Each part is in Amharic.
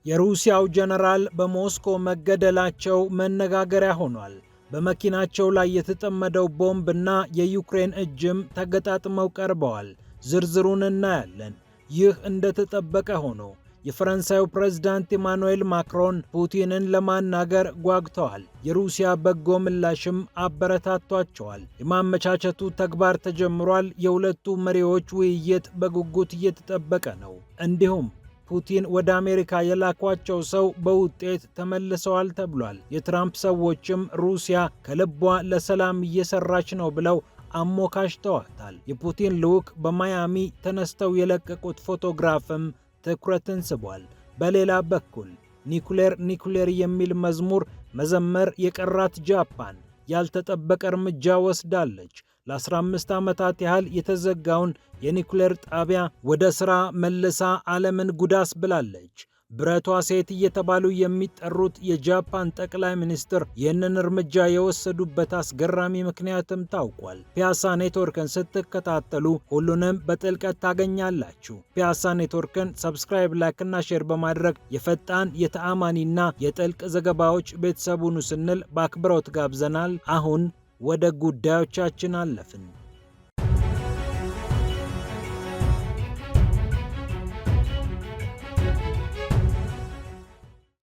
የሩሲያው ጀነራል በሞስኮ መገደላቸው መነጋገሪያ ሆኗል። በመኪናቸው ላይ የተጠመደው ቦምብ እና የዩክሬን እጅም ተገጣጥመው ቀርበዋል። ዝርዝሩን እናያለን። ይህ እንደተጠበቀ ሆኖ የፈረንሳዩ ፕሬዝዳንት ኢማኑኤል ማክሮን ፑቲንን ለማናገር ጓግተዋል። የሩሲያ በጎ ምላሽም አበረታቷቸዋል። የማመቻቸቱ ተግባር ተጀምሯል። የሁለቱ መሪዎች ውይይት በጉጉት እየተጠበቀ ነው። እንዲሁም ፑቲን ወደ አሜሪካ የላኳቸው ሰው በውጤት ተመልሰዋል ተብሏል። የትራምፕ ሰዎችም ሩሲያ ከልቧ ለሰላም እየሰራች ነው ብለው አሞካሽተዋታል። የፑቲን ልዑክ በማያሚ ተነስተው የለቀቁት ፎቶግራፍም ትኩረትን ስቧል። በሌላ በኩል ኒኩሌር የሚል መዝሙር መዘመር የቀራት ጃፓን ያልተጠበቀ እርምጃ ወስዳለች። ለ15 ዓመታት ያህል የተዘጋውን የኒኩሌር ጣቢያ ወደ ሥራ መልሳ ዓለምን ጉዳስ ብላለች። ብረቷ ሴት እየተባሉ የሚጠሩት የጃፓን ጠቅላይ ሚኒስትር ይህንን እርምጃ የወሰዱበት አስገራሚ ምክንያትም ታውቋል። ፒያሳ ኔትወርክን ስትከታተሉ ሁሉንም በጥልቀት ታገኛላችሁ። ፒያሳ ኔትወርክን ሰብስክራይብ፣ ላይክ እና ሼር በማድረግ የፈጣን የተአማኒና የጥልቅ ዘገባዎች ቤተሰቡን ስንል በአክብሮት ጋብዘናል። አሁን ወደ ጉዳዮቻችን አለፍን።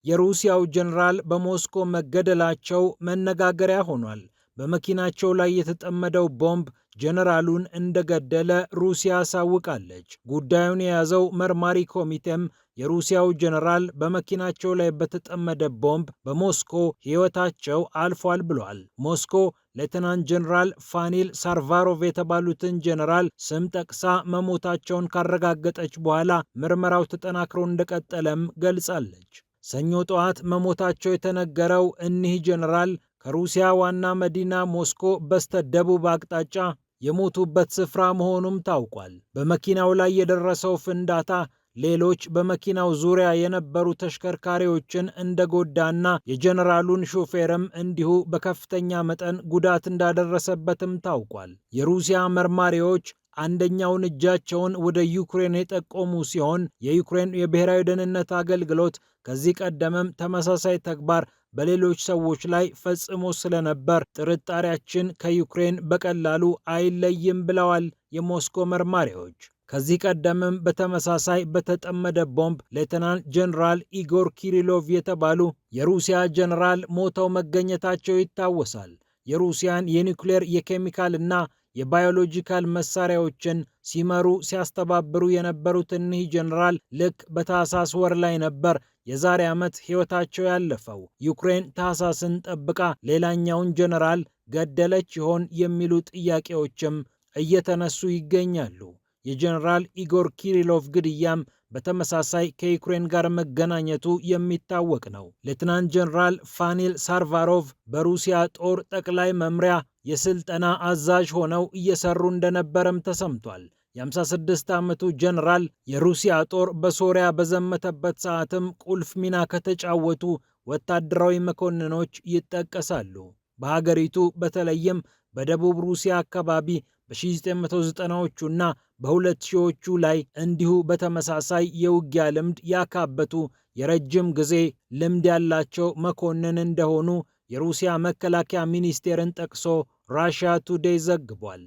የሩሲያው ጀነራል በሞስኮ መገደላቸው መነጋገሪያ ሆኗል። በመኪናቸው ላይ የተጠመደው ቦምብ ጀነራሉን እንደገደለ ሩሲያ አሳውቃለች። ጉዳዩን የያዘው መርማሪ ኮሚቴም የሩሲያው ጀነራል በመኪናቸው ላይ በተጠመደ ቦምብ በሞስኮ ሕይወታቸው አልፏል ብሏል። ሞስኮ ሌተናንት ጀነራል ፋኒል ሳርቫሮቭ የተባሉትን ጀነራል ስም ጠቅሳ መሞታቸውን ካረጋገጠች በኋላ ምርመራው ተጠናክሮ እንደቀጠለም ገልጻለች። ሰኞ ጠዋት መሞታቸው የተነገረው እኒህ ጀነራል ከሩሲያ ዋና መዲና ሞስኮ በስተ ደቡብ አቅጣጫ የሞቱበት ስፍራ መሆኑም ታውቋል። በመኪናው ላይ የደረሰው ፍንዳታ ሌሎች በመኪናው ዙሪያ የነበሩ ተሽከርካሪዎችን እንደጎዳና የጀነራሉን ሾፌርም እንዲሁ በከፍተኛ መጠን ጉዳት እንዳደረሰበትም ታውቋል። የሩሲያ መርማሪዎች አንደኛውን እጃቸውን ወደ ዩክሬን የጠቆሙ ሲሆን የዩክሬን የብሔራዊ ደህንነት አገልግሎት ከዚህ ቀደምም ተመሳሳይ ተግባር በሌሎች ሰዎች ላይ ፈጽሞ ስለነበር ጥርጣሬያችን ከዩክሬን በቀላሉ አይለይም ብለዋል የሞስኮ መርማሪዎች። ከዚህ ቀደምም በተመሳሳይ በተጠመደ ቦምብ ሌተናንት ጀነራል ኢጎር ኪሪሎቭ የተባሉ የሩሲያ ጀነራል ሞተው መገኘታቸው ይታወሳል። የሩሲያን የኒውክሌር የኬሚካል እና የባዮሎጂካል መሳሪያዎችን ሲመሩ ሲያስተባብሩ የነበሩት እኒህ ጀነራል ልክ በታህሳስ ወር ላይ ነበር የዛሬ ዓመት ሕይወታቸው ያለፈው። ዩክሬን ታህሳስን ጠብቃ ሌላኛውን ጀነራል ገደለች ይሆን የሚሉ ጥያቄዎችም እየተነሱ ይገኛሉ። የጀነራል ኢጎር ኪሪሎቭ ግድያም በተመሳሳይ ከዩክሬን ጋር መገናኘቱ የሚታወቅ ነው። ሌተናንት ጀነራል ፋኒል ሳርቫሮቭ በሩሲያ ጦር ጠቅላይ መምሪያ የስልጠና አዛዥ ሆነው እየሰሩ እንደነበረም ተሰምቷል። የ56 ዓመቱ ጀነራል የሩሲያ ጦር በሶሪያ በዘመተበት ሰዓትም ቁልፍ ሚና ከተጫወቱ ወታደራዊ መኮንኖች ይጠቀሳሉ። በሀገሪቱ በተለይም በደቡብ ሩሲያ አካባቢ በ1990ዎቹና በ2000ዎቹ ላይ እንዲሁ በተመሳሳይ የውጊያ ልምድ ያካበቱ የረጅም ጊዜ ልምድ ያላቸው መኮንን እንደሆኑ የሩሲያ መከላከያ ሚኒስቴርን ጠቅሶ ራሽያ ቱዴይ ዘግቧል።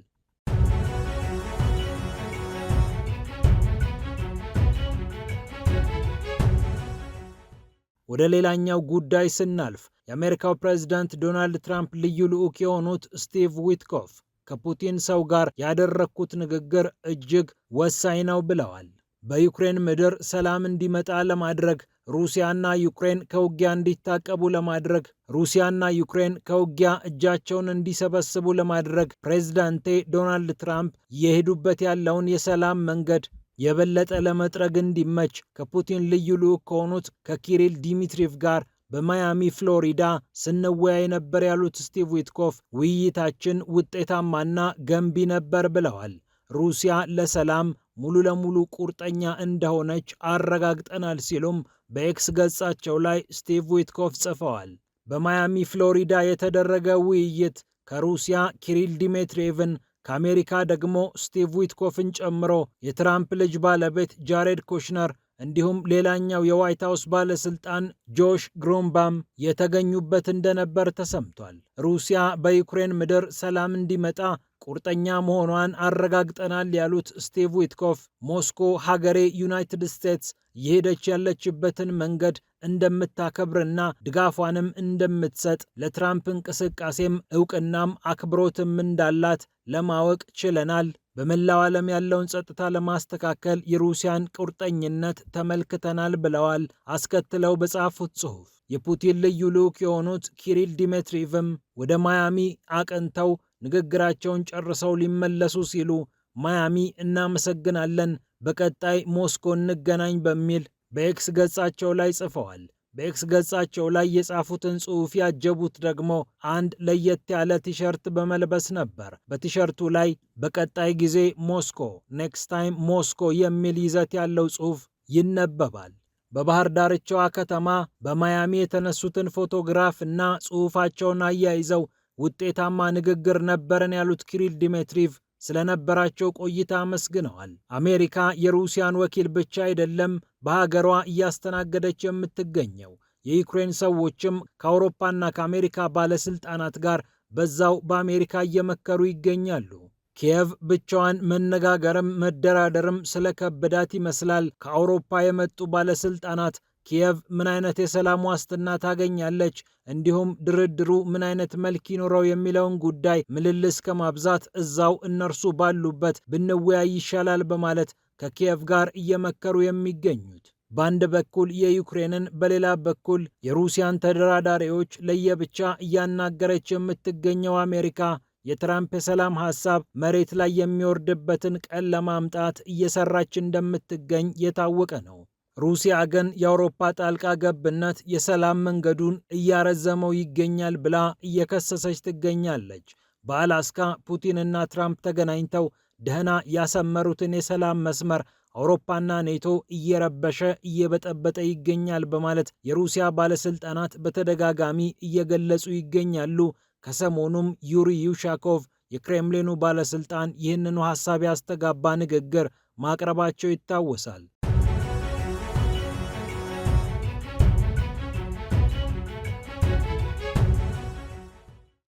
ወደ ሌላኛው ጉዳይ ስናልፍ የአሜሪካው ፕሬዝዳንት ዶናልድ ትራምፕ ልዩ ልዑክ የሆኑት ስቲቭ ዊትኮፍ ከፑቲን ሰው ጋር ያደረግኩት ንግግር እጅግ ወሳኝ ነው ብለዋል። በዩክሬን ምድር ሰላም እንዲመጣ ለማድረግ ሩሲያና ዩክሬን ከውጊያ እንዲታቀቡ ለማድረግ ሩሲያና ዩክሬን ከውጊያ እጃቸውን እንዲሰበስቡ ለማድረግ ፕሬዝዳንቴ ዶናልድ ትራምፕ የሄዱበት ያለውን የሰላም መንገድ የበለጠ ለመጥረግ እንዲመች ከፑቲን ልዩ ልዑክ ከሆኑት ከኪሪል ዲሚትሪቭ ጋር በማያሚ ፍሎሪዳ ስንወያይ ነበር ያሉት ስቲቭ ዊትኮፍ ውይይታችን ውጤታማና ገንቢ ነበር ብለዋል። ሩሲያ ለሰላም ሙሉ ለሙሉ ቁርጠኛ እንደሆነች አረጋግጠናል ሲሉም በኤክስ ገጻቸው ላይ ስቲቭ ዊትኮፍ ጽፈዋል። በማያሚ ፍሎሪዳ የተደረገ ውይይት ከሩሲያ ኪሪል ዲሚትሪቭን ከአሜሪካ ደግሞ ስቲቭ ዊትኮፍን ጨምሮ የትራምፕ ልጅ ባለቤት ጃሬድ ኩሽነር እንዲሁም ሌላኛው የዋይት ሃውስ ባለስልጣን ጆሽ ግሮንባም የተገኙበት እንደነበር ተሰምቷል። ሩሲያ በዩክሬን ምድር ሰላም እንዲመጣ ቁርጠኛ መሆኗን አረጋግጠናል ያሉት ስቲቭ ዊትኮፍ ሞስኮ ሀገሬ ዩናይትድ ስቴትስ እየሄደች ያለችበትን መንገድ እንደምታከብርና ድጋፏንም እንደምትሰጥ ለትራምፕ እንቅስቃሴም እውቅናም አክብሮትም እንዳላት ለማወቅ ችለናል። በመላው ዓለም ያለውን ጸጥታ ለማስተካከል የሩሲያን ቁርጠኝነት ተመልክተናል ብለዋል። አስከትለው በጻፉት ጽሑፍ የፑቲን ልዩ ልዑክ የሆኑት ኪሪል ዲሜትሪቭም ወደ ማያሚ አቅንተው ንግግራቸውን ጨርሰው ሊመለሱ ሲሉ ማያሚ እናመሰግናለን፣ በቀጣይ ሞስኮ እንገናኝ በሚል በኤክስ ገጻቸው ላይ ጽፈዋል። በኤክስ ገጻቸው ላይ የጻፉትን ጽሑፍ ያጀቡት ደግሞ አንድ ለየት ያለ ቲሸርት በመልበስ ነበር። በቲሸርቱ ላይ በቀጣይ ጊዜ ሞስኮ ኔክስት ታይም ሞስኮ የሚል ይዘት ያለው ጽሑፍ ይነበባል። በባህር ዳርቻዋ ከተማ በማያሚ የተነሱትን ፎቶግራፍ እና ጽሑፋቸውን አያይዘው ውጤታማ ንግግር ነበረን ያሉት ኪሪል ዲሜትሪቭ ስለነበራቸው ቆይታ አመስግነዋል። አሜሪካ የሩሲያን ወኪል ብቻ አይደለም በሀገሯ እያስተናገደች የምትገኘው። የዩክሬን ሰዎችም ከአውሮፓና ከአሜሪካ ባለስልጣናት ጋር በዛው በአሜሪካ እየመከሩ ይገኛሉ። ኪየቭ ብቻዋን መነጋገርም መደራደርም ስለከበዳት ይመስላል ከአውሮፓ የመጡ ባለስልጣናት ኪየቭ ምን አይነት የሰላም ዋስትና ታገኛለች፣ እንዲሁም ድርድሩ ምን አይነት መልክ ይኖረው የሚለውን ጉዳይ ምልልስ ከማብዛት እዛው እነርሱ ባሉበት ብንወያይ ይሻላል በማለት ከኪየቭ ጋር እየመከሩ የሚገኙት። በአንድ በኩል የዩክሬንን በሌላ በኩል የሩሲያን ተደራዳሪዎች ለየብቻ እያናገረች የምትገኘው አሜሪካ የትራምፕ የሰላም ሐሳብ መሬት ላይ የሚወርድበትን ቀን ለማምጣት እየሰራች እንደምትገኝ የታወቀ ነው። ሩሲያ ግን የአውሮፓ ጣልቃ ገብነት የሰላም መንገዱን እያረዘመው ይገኛል ብላ እየከሰሰች ትገኛለች። በአላስካ ፑቲንና ትራምፕ ተገናኝተው ደህና ያሰመሩትን የሰላም መስመር አውሮፓና ኔቶ እየረበሸ እየበጠበጠ ይገኛል በማለት የሩሲያ ባለስልጣናት በተደጋጋሚ እየገለጹ ይገኛሉ። ከሰሞኑም ዩሪ ዩሻኮቭ የክሬምሊኑ ባለስልጣን ይህንኑ ሐሳብ ያስተጋባ ንግግር ማቅረባቸው ይታወሳል።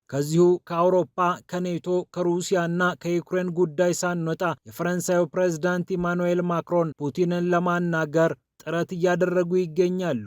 ከዚሁ ከአውሮፓ ከኔቶ ከሩሲያና ከዩክሬን ጉዳይ ሳንወጣ የፈረንሳዩ ፕሬዝዳንት ኢማኑኤል ማክሮን ፑቲንን ለማናገር ጥረት እያደረጉ ይገኛሉ።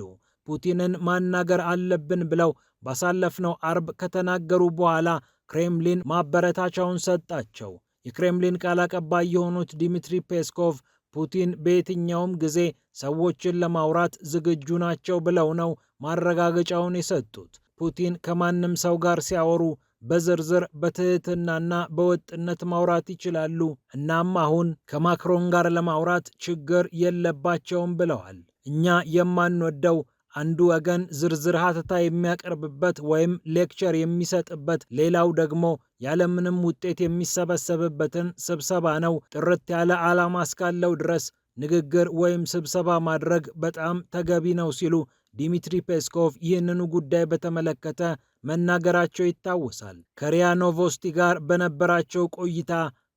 ፑቲንን ማናገር አለብን ብለው ባሳለፍነው አርብ ከተናገሩ በኋላ ክሬምሊን ማበረታቻውን ሰጣቸው። የክሬምሊን ቃል አቀባይ የሆኑት ዲሚትሪ ፔስኮቭ ፑቲን በየትኛውም ጊዜ ሰዎችን ለማውራት ዝግጁ ናቸው ብለው ነው ማረጋገጫውን የሰጡት። ፑቲን ከማንም ሰው ጋር ሲያወሩ በዝርዝር በትህትናና በወጥነት ማውራት ይችላሉ። እናም አሁን ከማክሮን ጋር ለማውራት ችግር የለባቸውም ብለዋል። እኛ የማንወደው አንዱ ወገን ዝርዝር ሀተታ የሚያቀርብበት ወይም ሌክቸር የሚሰጥበት፣ ሌላው ደግሞ ያለምንም ውጤት የሚሰበሰብበትን ስብሰባ ነው። ጥርት ያለ ዓላማ እስካለው ድረስ ንግግር ወይም ስብሰባ ማድረግ በጣም ተገቢ ነው ሲሉ ዲሚትሪ ፔስኮቭ ይህንኑ ጉዳይ በተመለከተ መናገራቸው ይታወሳል። ከሪያ ኖቮስቲ ጋር በነበራቸው ቆይታ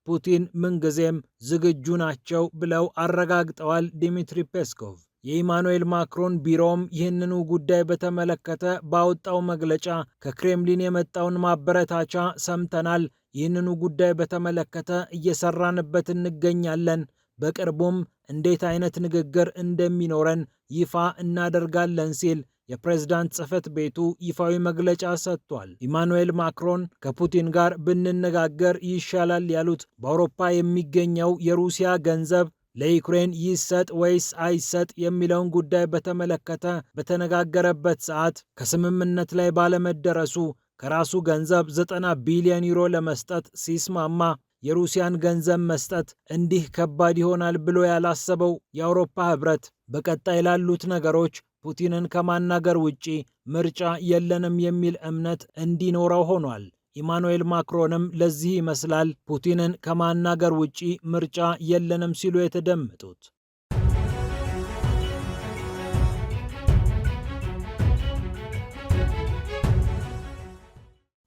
ፑቲን ምንጊዜም ዝግጁ ናቸው ብለው አረጋግጠዋል። ዲሚትሪ ፔስኮቭ የኢማኑኤል ማክሮን ቢሮም ይህንኑ ጉዳይ በተመለከተ ባወጣው መግለጫ ከክሬምሊን የመጣውን ማበረታቻ ሰምተናል፣ ይህንኑ ጉዳይ በተመለከተ እየሰራንበት እንገኛለን፣ በቅርቡም እንዴት አይነት ንግግር እንደሚኖረን ይፋ እናደርጋለን ሲል የፕሬዝዳንት ጽሕፈት ቤቱ ይፋዊ መግለጫ ሰጥቷል። ኢማኑኤል ማክሮን ከፑቲን ጋር ብንነጋገር ይሻላል ያሉት በአውሮፓ የሚገኘው የሩሲያ ገንዘብ ለዩክሬን ይሰጥ ወይስ አይሰጥ የሚለውን ጉዳይ በተመለከተ በተነጋገረበት ሰዓት ከስምምነት ላይ ባለመደረሱ ከራሱ ገንዘብ 90 ቢሊዮን ዩሮ ለመስጠት ሲስማማ የሩሲያን ገንዘብ መስጠት እንዲህ ከባድ ይሆናል ብሎ ያላሰበው የአውሮፓ ህብረት በቀጣይ ላሉት ነገሮች ፑቲንን ከማናገር ውጪ ምርጫ የለንም የሚል እምነት እንዲኖረው ሆኗል። ኢማኑኤል ማክሮንም ለዚህ ይመስላል ፑቲንን ከማናገር ውጪ ምርጫ የለንም ሲሉ የተደመጡት።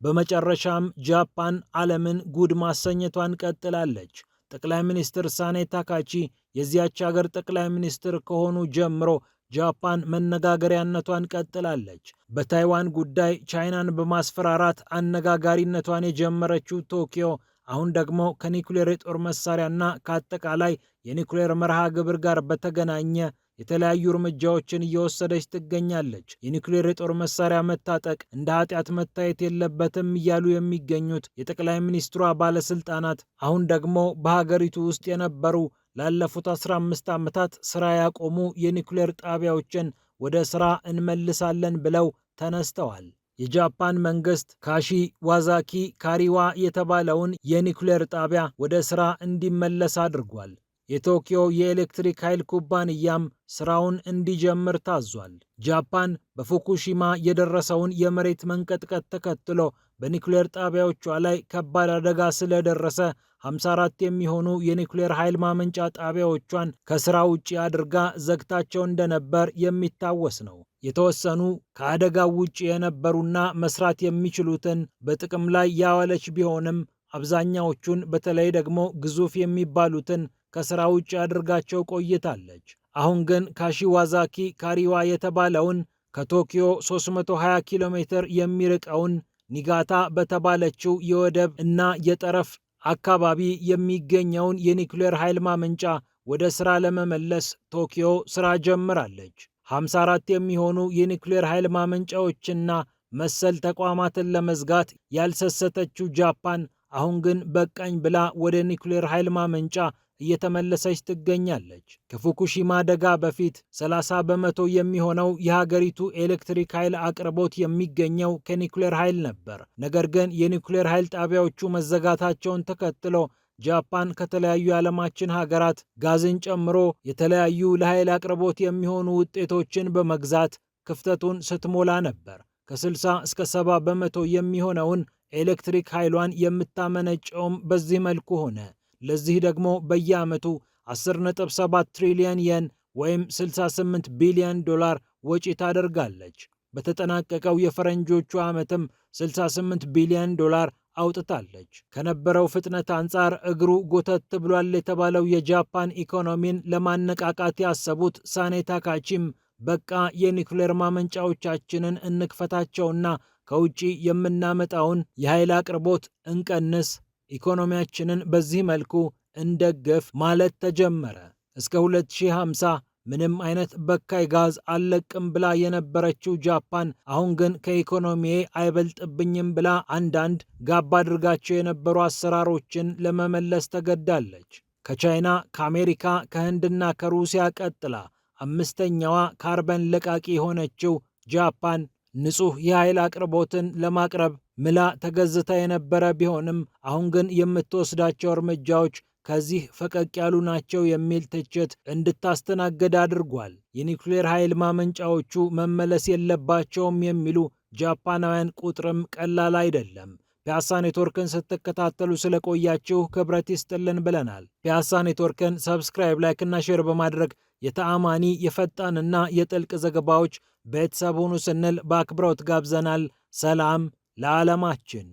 በመጨረሻም ጃፓን ዓለምን ጉድ ማሰኘቷን ቀጥላለች። ጠቅላይ ሚኒስትር ሳኔ ታካቺ የዚያች ሀገር ጠቅላይ ሚኒስትር ከሆኑ ጀምሮ ጃፓን መነጋገሪያነቷን ቀጥላለች። በታይዋን ጉዳይ ቻይናን በማስፈራራት አነጋጋሪነቷን የጀመረችው ቶኪዮ አሁን ደግሞ ከኒኩሌር የጦር መሳሪያና ከአጠቃላይ የኒኩሌር መርሃ ግብር ጋር በተገናኘ የተለያዩ እርምጃዎችን እየወሰደች ትገኛለች። የኒኩሌር የጦር መሳሪያ መታጠቅ እንደ ኃጢአት መታየት የለበትም እያሉ የሚገኙት የጠቅላይ ሚኒስትሯ ባለስልጣናት አሁን ደግሞ በሀገሪቱ ውስጥ የነበሩ ላለፉት 15 ዓመታት ስራ ያቆሙ የኒኩሌር ጣቢያዎችን ወደ ስራ እንመልሳለን ብለው ተነስተዋል። የጃፓን መንግስት ካሺ ዋዛኪ ካሪዋ የተባለውን የኒኩሌር ጣቢያ ወደ ስራ እንዲመለስ አድርጓል። የቶኪዮ የኤሌክትሪክ ኃይል ኩባንያም ስራውን እንዲጀምር ታዟል። ጃፓን በፉኩሺማ የደረሰውን የመሬት መንቀጥቀጥ ተከትሎ በኒኩሌር ጣቢያዎቿ ላይ ከባድ አደጋ ስለደረሰ 54 የሚሆኑ የኒኩሌር ኃይል ማመንጫ ጣቢያዎቿን ከስራ ውጪ አድርጋ ዘግታቸው እንደነበር የሚታወስ ነው። የተወሰኑ ከአደጋው ውጪ የነበሩና መስራት የሚችሉትን በጥቅም ላይ ያዋለች ቢሆንም አብዛኛዎቹን በተለይ ደግሞ ግዙፍ የሚባሉትን ከስራ ውጭ አድርጋቸው ቆይታለች። አሁን ግን ካሺዋዛኪ ካሪዋ የተባለውን ከቶኪዮ 320 ኪሎ ሜትር የሚርቀውን ኒጋታ በተባለችው የወደብ እና የጠረፍ አካባቢ የሚገኘውን የኒኩሌር ኃይል ማመንጫ ወደ ስራ ለመመለስ ቶኪዮ ስራ ጀምራለች። 54 የሚሆኑ የኒኩሌር ኃይል ማመንጫዎችና መሰል ተቋማትን ለመዝጋት ያልሰሰተችው ጃፓን አሁን ግን በቃኝ ብላ ወደ ኒኩሌር ኃይል ማመንጫ እየተመለሰች ትገኛለች። ከፉኩሺማ አደጋ በፊት 30 በመቶ የሚሆነው የሀገሪቱ ኤሌክትሪክ ኃይል አቅርቦት የሚገኘው ከኒኩሌር ኃይል ነበር። ነገር ግን የኒኩሌር ኃይል ጣቢያዎቹ መዘጋታቸውን ተከትሎ ጃፓን ከተለያዩ የዓለማችን ሀገራት ጋዝን ጨምሮ የተለያዩ ለኃይል አቅርቦት የሚሆኑ ውጤቶችን በመግዛት ክፍተቱን ስትሞላ ነበር። ከ60 እስከ 70 በመቶ የሚሆነውን ኤሌክትሪክ ኃይሏን የምታመነጨውም በዚህ መልኩ ሆነ። ለዚህ ደግሞ በየዓመቱ 10.7 ትሪሊየን የን ወይም 68 ቢሊዮን ዶላር ወጪ ታደርጋለች። በተጠናቀቀው የፈረንጆቹ ዓመትም 68 ቢሊዮን ዶላር አውጥታለች። ከነበረው ፍጥነት አንጻር እግሩ ጎተት ብሏል የተባለው የጃፓን ኢኮኖሚን ለማነቃቃት ያሰቡት ሳኔ ታካቺም በቃ የኒኩሌር ማመንጫዎቻችንን እንክፈታቸውና ከውጪ የምናመጣውን የኃይል አቅርቦት እንቀንስ፣ ኢኮኖሚያችንን በዚህ መልኩ እንደግፍ ማለት ተጀመረ። እስከ 2050 ምንም አይነት በካይ ጋዝ አልለቅም ብላ የነበረችው ጃፓን አሁን ግን ከኢኮኖሚዬ አይበልጥብኝም ብላ አንዳንድ ጋብ አድርጋቸው የነበሩ አሰራሮችን ለመመለስ ተገዳለች። ከቻይና፣ ከአሜሪካ፣ ከህንድና ከሩሲያ ቀጥላ አምስተኛዋ ካርበን ለቃቂ የሆነችው ጃፓን ንጹህ የኃይል አቅርቦትን ለማቅረብ ምላ ተገዝታ የነበረ ቢሆንም አሁን ግን የምትወስዳቸው እርምጃዎች ከዚህ ፈቀቅ ያሉ ናቸው የሚል ትችት እንድታስተናግድ አድርጓል። የኒውክሌር ኃይል ማመንጫዎቹ መመለስ የለባቸውም የሚሉ ጃፓናውያን ቁጥርም ቀላል አይደለም። ፒያሳ ኔትወርክን ስትከታተሉ ስለቆያችሁ ክብረት ይስጥልን ብለናል። ፒያሳ ኔትወርክን ሰብስክራይብ፣ ላይክ እና ሼር በማድረግ የተአማኒ የፈጣንና የጥልቅ ዘገባዎች ቤተሰብ ሁኑ ስንል በአክብሮት ጋብዘናል። ሰላም ለዓለማችን።